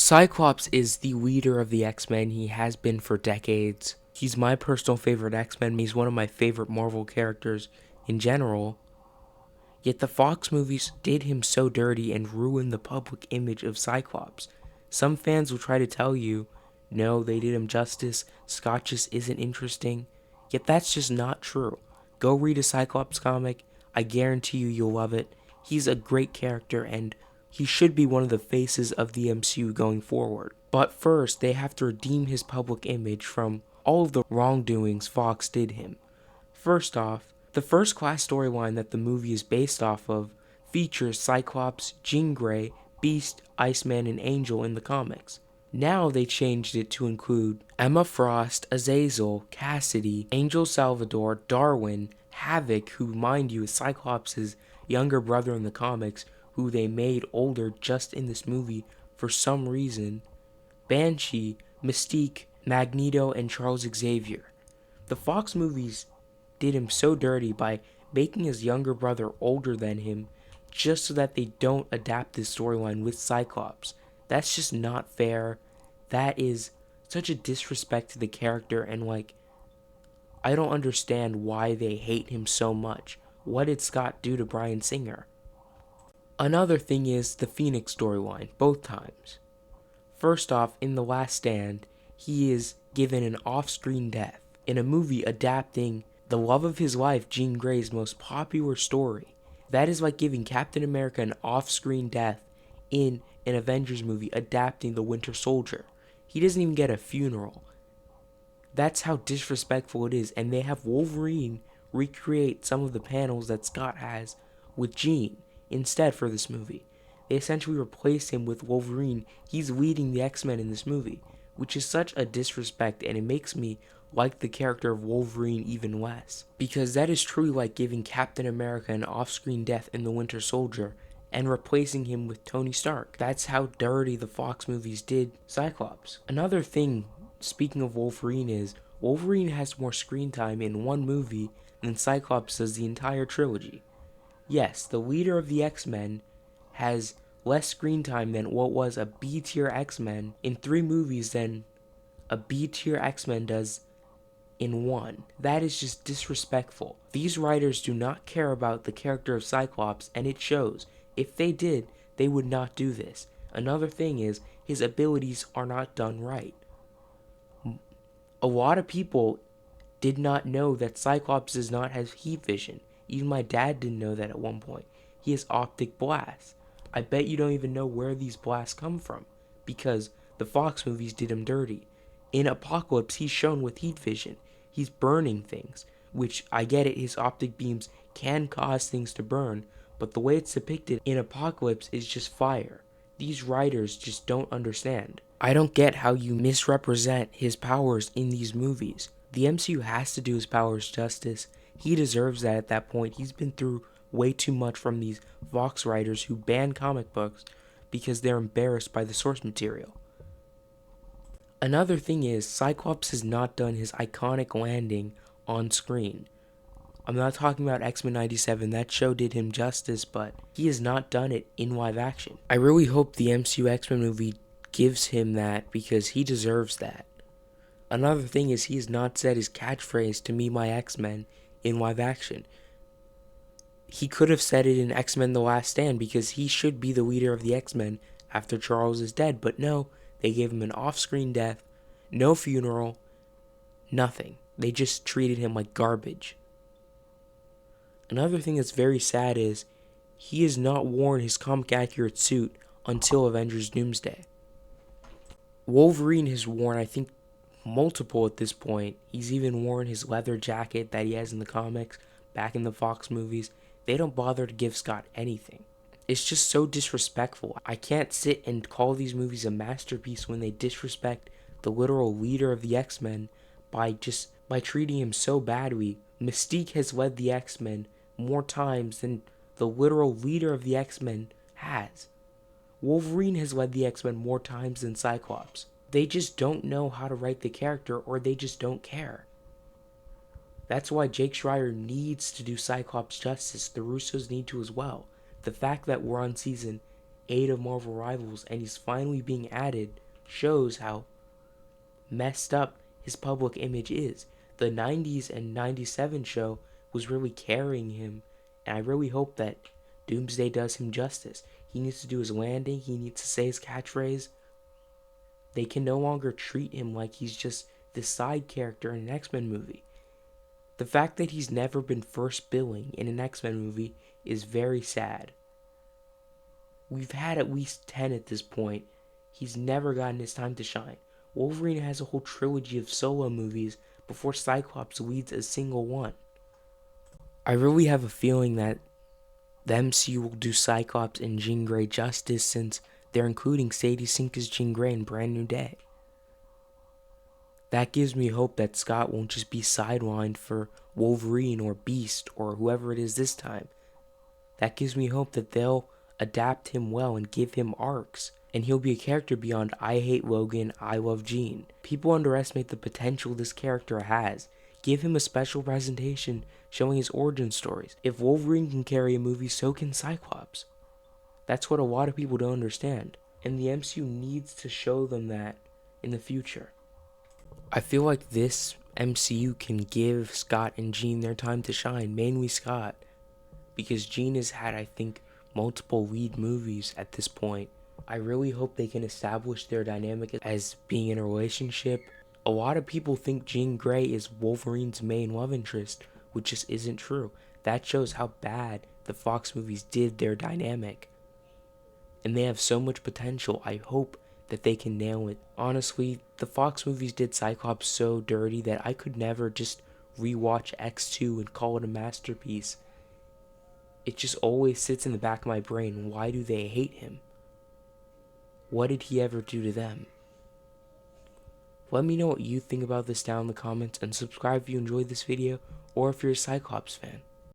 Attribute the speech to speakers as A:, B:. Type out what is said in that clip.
A: Cyclops is the leader of the X-Men. He has been for decades. He's my personal favorite X-Men. He's one of my favorite Marvel characters in general. Yet the Fox movies did him so dirty and ruined the public image of Cyclops. Some fans will try to tell you, no, they did him justice, Scott just isn't interesting. Yet that's just not true. Go read a Cyclops comic. I guarantee you'll love it. He's a great character and he should be one of the faces of the MCU going forward. But first, they have to redeem his public image from all of the wrongdoings Fox did him. First off, the First Class storyline that the movie is based off of features Cyclops, Jean Grey, Beast, Iceman, and Angel in the comics. Now they changed it to include Emma Frost, Azazel, Cassidy, Angel Salvador, Darwin, Havoc, who mind you is Cyclops' younger brother in the comics, who they made older just in this movie for some reason, Banshee, Mystique, Magneto, and Charles Xavier. The Fox movies did him so dirty by making his younger brother older than him just so that they don't adapt this storyline with Cyclops. That's just not fair. That is such a disrespect to the character, and I don't understand why they hate him so much. What did Scott do to Bryan Singer? Another thing is the Phoenix storyline, both times. First off, in The Last Stand, he is given an off-screen death in a movie adapting the love of his life, Jean Grey's most popular story. That is like giving Captain America an off-screen death in an Avengers movie adapting The Winter Soldier. He doesn't even get a funeral. That's how disrespectful it is, and they have Wolverine recreate some of the panels that Scott has with Jean instead for this movie. They essentially replace him with Wolverine. He's leading the X-Men in this movie, which is such a disrespect, and it makes me like the character of Wolverine even less. Because that is truly like giving Captain America an off-screen death in The Winter Soldier and replacing him with Tony Stark. That's how dirty the Fox movies did Cyclops. Another thing, speaking of Wolverine, is Wolverine has more screen time in one movie than Cyclops does the entire trilogy. Yes, the leader of the X-Men has less screen time than what was a B-tier X-Men in 3 movies than a B-tier X-Men does in 1. That is just disrespectful. These writers do not care about the character of Cyclops, and it shows. If they did, they would not do this. Another thing is, his abilities are not done right. A lot of people did not know that Cyclops does not have heat vision. Even my dad didn't know that at one point. He has optic blasts. I bet you don't even know where these blasts come from, because the Fox movies did him dirty. In Apocalypse, he's shown with heat vision. He's burning things, which I get it, his optic beams can cause things to burn, but the way it's depicted in Apocalypse is just fire. These writers just don't understand. I don't get how you misrepresent his powers in these movies. The MCU has to do his powers justice. He deserves that at that point. He's been through way too much from these Fox writers who ban comic books because they're embarrassed by the source material. Another thing is, Cyclops has not done his iconic landing on screen. I'm not talking about X-Men 97, that show did him justice, but he has not done it in live action. I really hope the MCU X-Men movie gives him that because he deserves that. Another thing is, he has not said his catchphrase, "To me, my X-Men," in live action. He could have said it in X-Men The Last Stand because he should be the leader of the X-Men after Charles is dead, but no, they gave him an off-screen death, no funeral, nothing. They just treated him like garbage. Another thing that's very sad is he has not worn his comic-accurate suit until Avengers Doomsday. Wolverine has worn, I think, multiple at this point. He's even worn his leather jacket that he has in the comics back in the Fox movies. They don't bother to give Scott anything. It's just so disrespectful. I can't sit and call these movies a masterpiece when they disrespect the literal leader of the X-Men by treating him so badly. Mystique has led the X-Men more times than the literal leader of the X-Men has. Wolverine has led the X-Men more times than Cyclops. They just don't know how to write the character, or they just don't care. That's why Jake Schreier needs to do Cyclops justice. The Russos need to as well. The fact that we're on season 8 of Marvel Rivals and he's finally being added shows how messed up his public image is. The 90s and 97 show was really carrying him, and I really hope that Doomsday does him justice. He needs to do his landing, he needs to say his catchphrase. They can no longer treat him like he's just this side character in an X-Men movie. The fact that he's never been first billing in an X-Men movie is very sad. We've had at least 10 at this point. He's never gotten his time to shine. Wolverine has a whole trilogy of solo movies before Cyclops leads a single one. I really have a feeling that the MCU will do Cyclops and Jean Grey justice since they're including Sadie Sink as Jean Grey in Brand New Day. That gives me hope that Scott won't just be sidelined for Wolverine or Beast or whoever it is this time. That gives me hope that they'll adapt him well and give him arcs, and he'll be a character beyond I hate Logan, I love Jean. People underestimate the potential this character has. Give him a special presentation showing his origin stories. If Wolverine can carry a movie, so can Cyclops. That's what a lot of people don't understand, and the MCU needs to show them that in the future. I feel like this MCU can give Scott and Jean their time to shine, mainly Scott, because Jean has had, I think, multiple lead movies at this point. I really hope they can establish their dynamic as being in a relationship. A lot of people think Jean Grey is Wolverine's main love interest, which just isn't true. That shows how bad the Fox movies did their dynamic. And they have so much potential. I hope that they can nail it. Honestly, the Fox movies did Cyclops so dirty that I could never just rewatch X2 and call it a masterpiece. It just always sits in the back of my brain. Why do they hate him? What did he ever do to them? Let me know what you think about this down in the comments, and subscribe if you enjoyed this video or if you're a Cyclops fan.